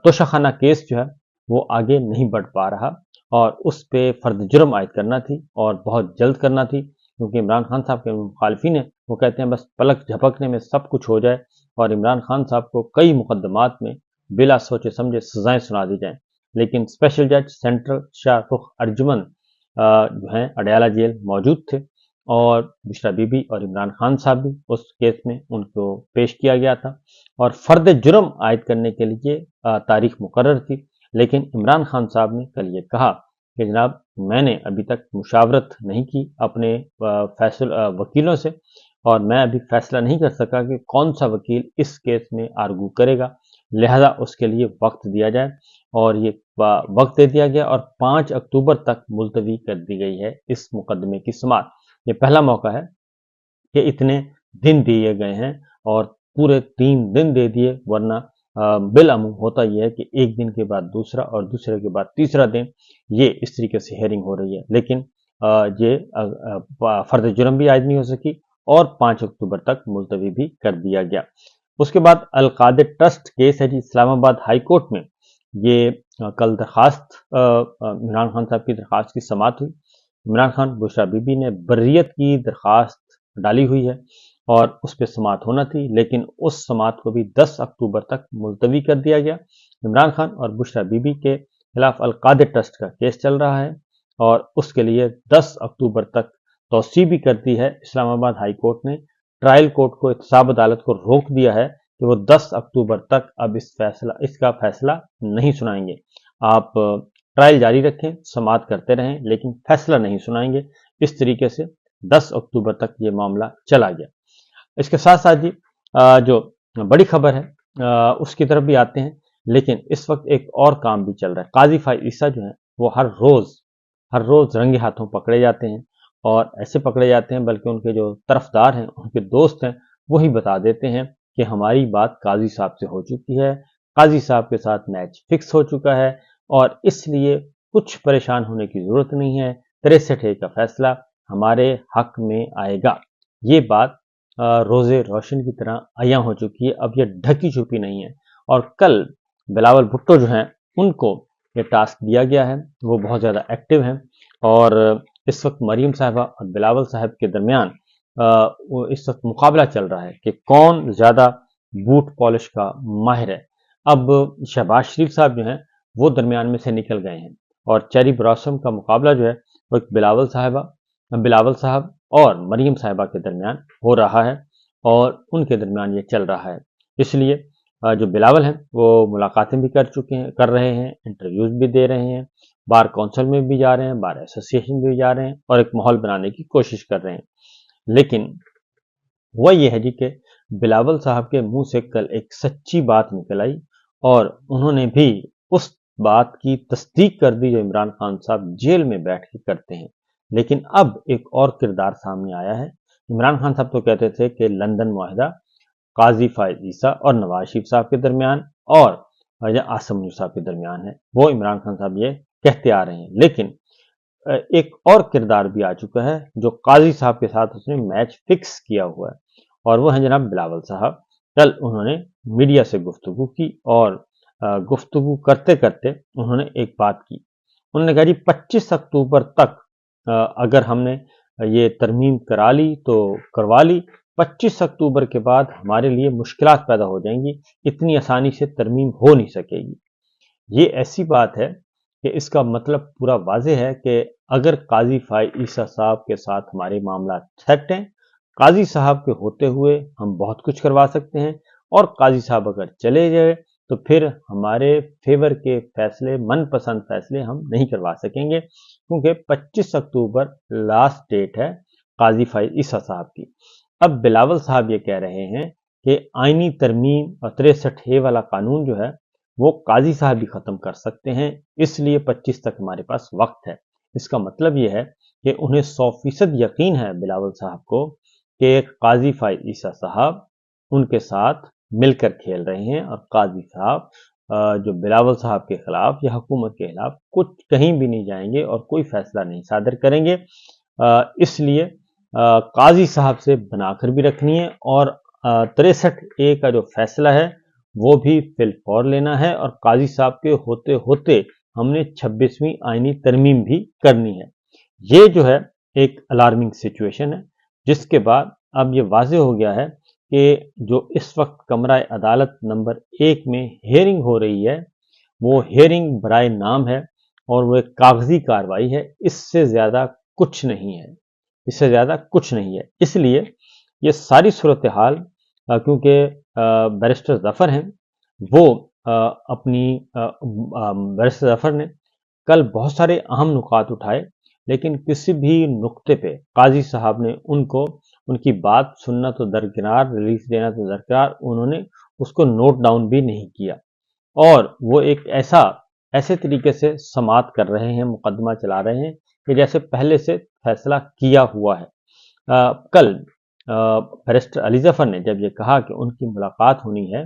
Toshakhana case जो है वो आगे नहीं बढ़ पा रहा और उस पे फर्द जुर्म आयद करना थी और बहुत जल्द करना थी, क्योंकि इमरान खान साहब के मुखालिफिन हैं वो कहते हैं बस पलक झपकने में सब कुछ हो जाए और इमरान खान साहब को कई मुकदमात में बिला सोचे समझे सजाएं सुना दी जाएं। लेकिन स्पेशल जज सेंट्रल शाहरुख अर्जुमन जो हैं अडयाला जेल मौजूद थे और बुशरा बीबी और इमरान खान साहब भी उस केस में उनको पेश किया गया था और फर्द जुर्म आयद करने के लिए तारीख मुकर्रर थी। लेकिन इमरान खान साहब ने कल ये कहा कि जनाब मैंने अभी तक मुशावरत नहीं की अपने वकीलों से और मैं अभी फैसला नहीं कर सका कि कौन सा वकील इस केस में आर्गू करेगा, लिहाजा उसके लिए वक्त दिया जाए और ये वक्त दे दिया गया और 5 अक्टूबर तक मुलतवी कर दी गई है इस मुकदमे की समाअत। ये पहला मौका है कि इतने दिन दिए गए हैं और पूरे 3 दिन दे दिए, वरना बिलअमूम होता यह है कि एक दिन के बाद दूसरा और दूसरे के बाद तीसरा दिन ये इस तरीके से हेयरिंग हो रही है। लेकिन ये फर्द जुर्म भी आयद नहीं हो सकी और 5 अक्टूबर तक मुलतवी भी कर दिया गया। उसके बाद अलकादर ट्रस्ट केस है जी इस्लामाबाद हाई कोर्ट में। ये कल दरखास्त इमरान खान साहब की दरखास्त की समाअत हुई। इमरान खान बुशरा बीबी ने बर्रियत की दरखास्त डाली हुई है और उस पर समाअत होना थी, लेकिन उस समाअत को भी 10 अक्टूबर तक मुलतवी कर दिया गया। इमरान खान और बुशरा बीबी के खिलाफ अलकादर ट्रस्ट का केस चल रहा है और उसके लिए 10 अक्टूबर तक तौसी भी कर दी है। इस्लामाबाद हाई कोर्ट ने ट्रायल कोर्ट को एहतसाब अदालत को रोक दिया है कि वो 10 अक्टूबर तक अब इसका फैसला नहीं सुनाएंगे। आप ट्रायल जारी रखें, समाअत करते रहें, लेकिन फैसला नहीं सुनाएंगे। इस तरीके से 10 अक्टूबर तक ये मामला चला गया। इसके साथ साथ जी जो बड़ी खबर है उसकी तरफ भी आते हैं, लेकिन इस वक्त एक और काम भी चल रहा है। काजी फाइज ईसा जो है वो हर रोज रंगे हाथों पकड़े जाते हैं और ऐसे पकड़े जाते हैं बल्कि उनके जो तरफदार हैं, उनके दोस्त हैं, वही बता देते हैं कि हमारी बात काजी साहब से हो चुकी है, काजी साहब के साथ मैच फिक्स हो चुका है और इसलिए कुछ परेशान होने की जरूरत नहीं है, 63A का फैसला हमारे हक में आएगा। ये बात रोजे रोशन की तरह आया हो चुकी है, अब ये ढकी छुपी नहीं है। और कल बिलावल भुट्टो जो हैं उनको ये टास्क दिया गया है, वो बहुत ज़्यादा एक्टिव हैं और इस वक्त मरीम साहबा और बिलावल साहब के दरमियान इस वक्त मुकाबला चल रहा है कि कौन ज़्यादा बूट पॉलिश का माहिर है। अब शहबाज शरीफ साहब जो हैं वो दरमियान में से निकल गए हैं और चेरी ब्लॉसम का मुकाबला जो है वो बिलावल साहब और मरीम साहिबा के दरमियान हो रहा है और उनके दरमियान ये चल रहा है। इसलिए जो बिलावल हैं वो मुलाकातें भी कर रहे हैं, इंटरव्यूज भी दे रहे हैं, बार काउंसिल में भी जा रहे हैं, बार एसोसिएशन भी जा रहे हैं और एक माहौल बनाने की कोशिश कर रहे हैं। लेकिन वह ये है जी कि बिलावल साहब के मुंह से कल एक सच्ची बात निकल आई और उन्होंने भी उस बात की तस्दीक कर दी जो इमरान खान साहब जेल में बैठ के करते हैं। लेकिन अब एक और किरदार सामने आया है। इमरान खान साहब तो कहते थे कि लंदन मुआहिदा काजी फाइज ईसा और नवाज शरीफ साहब के दरमियान और आसम यूसुफ साहब के दरमियान है, वो इमरान खान साहब ये कहते आ रहे हैं। लेकिन एक और किरदार भी आ चुका है जो काजी साहब के साथ उसने मैच फिक्स किया हुआ है और वो है जनाब बिलावल साहब। कल उन्होंने मीडिया से गुफ्तगू की और गुफ्तगू करते करते उन्होंने एक बात की। उन्होंने कहा जी 25 अक्टूबर तक अगर हमने ये तरमीम करा ली तो करवा ली, 25 अक्टूबर के बाद हमारे लिए मुश्किलात पैदा हो जाएंगी, इतनी आसानी से तरमीम हो नहीं सकेगी। ये ऐसी बात है कि इसका मतलब पूरा वाज़ेह है कि अगर काजी फाइज ईसा साहब के साथ हमारे मामला सेट हैं, काजी साहब के होते हुए हम बहुत कुछ करवा सकते हैं और काजी साहब अगर चले जाए तो फिर हमारे फेवर के फैसले, मनपसंद फैसले हम नहीं करवा सकेंगे, क्योंकि 25 अक्टूबर लास्ट डेट है काजी फाइज ईसा साहब की। अब बिलावल साहब ये कह रहे हैं कि आईनी तरमीम और 63A वाला कानून जो है वो काजी साहब भी ख़त्म कर सकते हैं, इसलिए 25 तक हमारे पास वक्त है। इसका मतलब ये है कि उन्हें 100% यकीन है बिलावल साहब को कि काजी फाइज ईसा साहब उनके साथ मिलकर खेल रहे हैं और काजी साहब जो बिलावल साहब के खिलाफ या हुकूमत के खिलाफ कुछ कहीं भी नहीं जाएंगे और कोई फैसला नहीं सादर करेंगे। इसलिए काजी साहब से बनाकर भी रखनी है और 63A का जो फैसला है وہ بھی فی الفور لینا ہے اور قاضی صاحب کے ہوتے ہوتے ہم نے 26ویں آئینی ترمیم بھی کرنی ہے۔ یہ جو ہے ایک الارمنگ سچویشن ہے، جس کے بعد اب یہ واضح ہو گیا ہے کہ جو اس وقت کمرہ عدالت نمبر 1 میں ہیئرنگ ہو رہی ہے، وہ ہیئرنگ برائے نام ہے اور وہ ایک کاغذی کارروائی ہے، اس سے زیادہ کچھ نہیں ہے، اس سے زیادہ کچھ نہیں ہے۔ اس لیے یہ ساری صورتحال کیونکہ بیرسٹر ظفر ہیں، وہ بیرسٹر ظفر نے کل بہت سارے اہم نکات اٹھائے، لیکن کسی بھی نقطے پہ قاضی صاحب نے ان کی بات سننا تو درکنار، ریلیف دینا تو درکنار، انہوں نے اس کو نوٹ ڈاؤن بھی نہیں کیا، اور وہ ایک ایسے طریقے سے سماعت کر رہے ہیں، مقدمہ چلا رہے ہیں کہ جیسے پہلے سے فیصلہ کیا ہوا ہے۔ کل بیرسٹر علی ظفر نے جب یہ کہا کہ ان کی ملاقات ہونی ہے،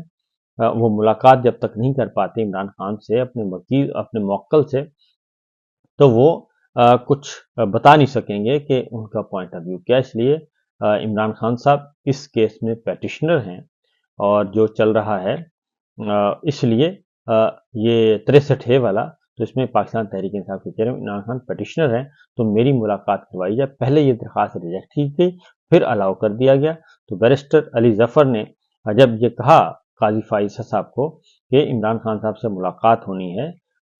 وہ ملاقات جب تک نہیں کر پاتے عمران خان سے، اپنے وکیل، اپنے موکل سے، تو وہ کچھ بتا نہیں سکیں گے کہ ان کا پوائنٹ آف ویو کیا۔ اس لیے عمران خان صاحب اس کیس میں پیٹیشنر ہیں، اور جو چل رہا ہے اس لیے یہ 63 والا، تو اس میں پاکستان تحریک انصاف کے چیئرمین عمران خان پیٹیشنر ہیں، تو میری ملاقات کروائی جائے۔ پہلے یہ درخواست ریجیکٹ کی گئی، پھر الاؤ کر دیا گیا۔ تو بیرسٹر علی ظفر نے جب یہ کہا قاضی فائز صاحب کو کہ عمران خان صاحب سے ملاقات ہونی ہے،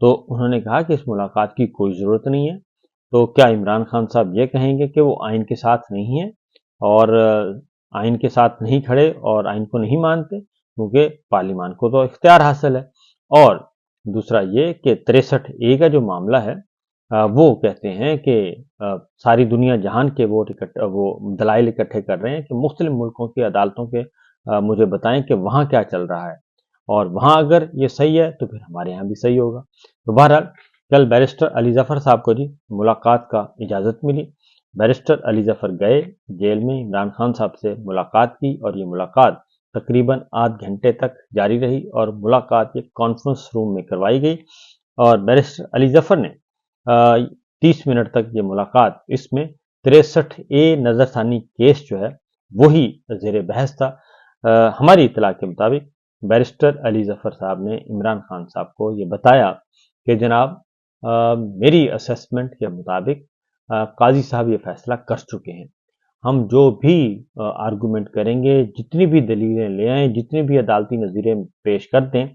تو انہوں نے کہا کہ اس ملاقات کی کوئی ضرورت نہیں ہے۔ تو کیا عمران خان صاحب یہ کہیں گے کہ وہ آئین کے ساتھ نہیں ہیں اور آئین کے ساتھ نہیں کھڑے اور آئین کو نہیں مانتے؟ کیونکہ پارلیمان کو تو اختیار حاصل ہے۔ اور دوسرا یہ کہ 63A کا جو معاملہ ہے، وہ کہتے ہیں کہ ساری دنیا جہان کے وہ دلائل اکٹھے کر رہے ہیں کہ مختلف ملکوں کی عدالتوں کے مجھے بتائیں کہ وہاں کیا چل رہا ہے، اور وہاں اگر یہ صحیح ہے تو پھر ہمارے یہاں بھی صحیح ہوگا۔ تو بہرحال کل بیرسٹر علی ظفر صاحب کو ملاقات کا اجازت ملی۔ بیرسٹر علی ظفر گئے جیل میں، عمران خان صاحب سے ملاقات کی، اور یہ ملاقات تقریباً آدھ گھنٹے تک جاری رہی، اور ملاقات ایک کانفرنس روم میں کروائی گئی، اور بیرسٹر علی ظفر نے 30 منٹ تک یہ ملاقات، اس میں 63A نظر ثانی کیس جو ہے وہی زیر بحث تھا۔ ہماری اطلاع کے مطابق بیرسٹر علی ظفر صاحب نے عمران خان صاحب کو یہ بتایا کہ جناب میری اسیسمنٹ کے مطابق قاضی صاحب یہ فیصلہ کر چکے ہیں، ہم جو بھی آرگومنٹ کریں گے، جتنی بھی دلیلیں لے آئیں، جتنی بھی عدالتی نظیریں پیش کر دیں،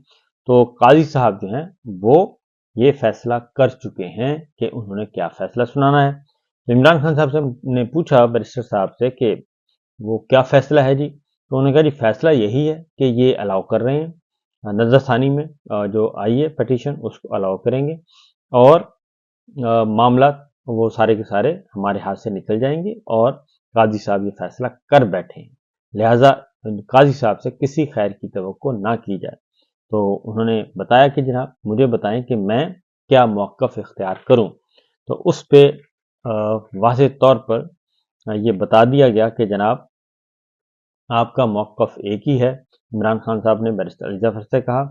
تو قاضی صاحب جو ہیں وہ یہ فیصلہ کر چکے ہیں کہ انہوں نے کیا فیصلہ سنانا ہے۔ تو عمران خان صاحب نے پوچھا بیرسٹر صاحب سے کہ وہ کیا فیصلہ ہے جی؟ تو انہوں نے کہا جی فیصلہ یہی ہے کہ یہ الاؤ کر رہے ہیں، نظر ثانی میں جو آئی ہے پٹیشن اس کو الاؤ کریں گے، اور معاملات وہ سارے کے سارے ہمارے ہاتھ سے نکل جائیں گے، اور قاضی صاحب یہ فیصلہ کر بیٹھے ہیں، لہٰذا قاضی صاحب سے کسی خیر کی توقع نہ کی جائے۔ تو انہوں نے بتایا کہ جناب مجھے بتائیں کہ میں کیا موقف اختیار کروں۔ تو اس پہ واضح طور پر یہ بتا دیا گیا کہ جناب آپ کا موقف ایک ہی ہے۔ عمران خان صاحب نے بیرسٹر علی ظفر سے کہا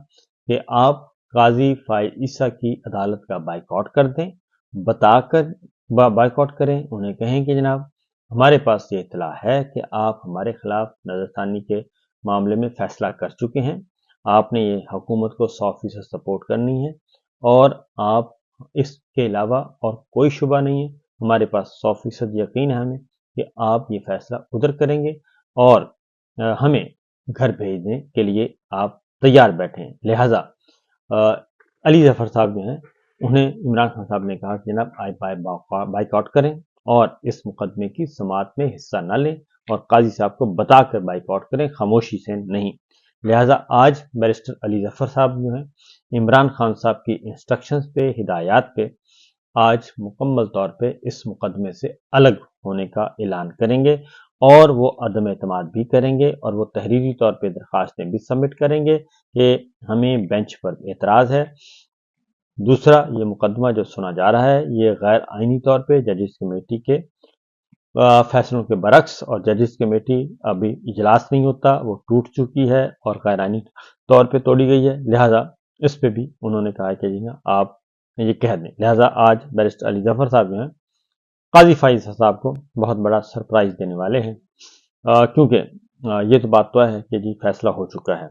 کہ آپ قاضی فائز عیسیٰ کی عدالت کا بائیکاٹ کر دیں، بتا کر بائیکاٹ کریں، انہیں کہیں کہ جناب ہمارے پاس یہ اطلاع ہے کہ آپ ہمارے خلاف نظر ثانی کے معاملے میں فیصلہ کر چکے ہیں، آپ نے یہ حکومت کو 100% سپورٹ کرنی ہے، اور آپ اس کے علاوہ اور کوئی شبہ نہیں ہے، ہمارے پاس 100% یقین ہے ہمیں کہ آپ یہ فیصلہ ادھر کریں گے، اور ہمیں گھر بھیجنے کے لیے آپ تیار بیٹھے ہیں۔ لہٰذا علی ظفر صاحب جو ہیں انہیں عمران خان صاحب نے کہا کہ جناب بائیکاٹ کریں، اور اس مقدمے کی سماعت میں حصہ نہ لیں، اور قاضی صاحب کو بتا کر بائیکاٹ کریں، خاموشی سے نہیں۔ لہٰذا آج بیرسٹر علی ظفر صاحب جو ہیں عمران خان صاحب کی انسٹرکشنز پہ، ہدایات پہ آج مکمل طور پہ اس مقدمے سے الگ ہونے کا اعلان کریں گے، اور وہ عدم اعتماد بھی کریں گے، اور وہ تحریری طور پہ درخواستیں بھی سبمٹ کریں گے کہ ہمیں بینچ پر اعتراض ہے۔ دوسرا، یہ مقدمہ جو سنا جا رہا ہے یہ غیر آئینی طور پہ ججز کمیٹی کے فیصلوں کے برعکس، اور ججز کمیٹی ابھی اجلاس نہیں ہوتا، وہ ٹوٹ چکی ہے اور غیر آئینی طور پہ توڑی گئی ہے، لہٰذا اس پہ بھی انہوں نے کہا کہ جی آپ یہ کہہ دیں۔ لہٰذا آج بیرسٹر علی ظفر صاحب جو ہیں قاضی فائز صاحب کو بہت بڑا سرپرائز دینے والے ہیں، کیونکہ یہ تو بات تو ہے کہ جی فیصلہ ہو چکا ہے۔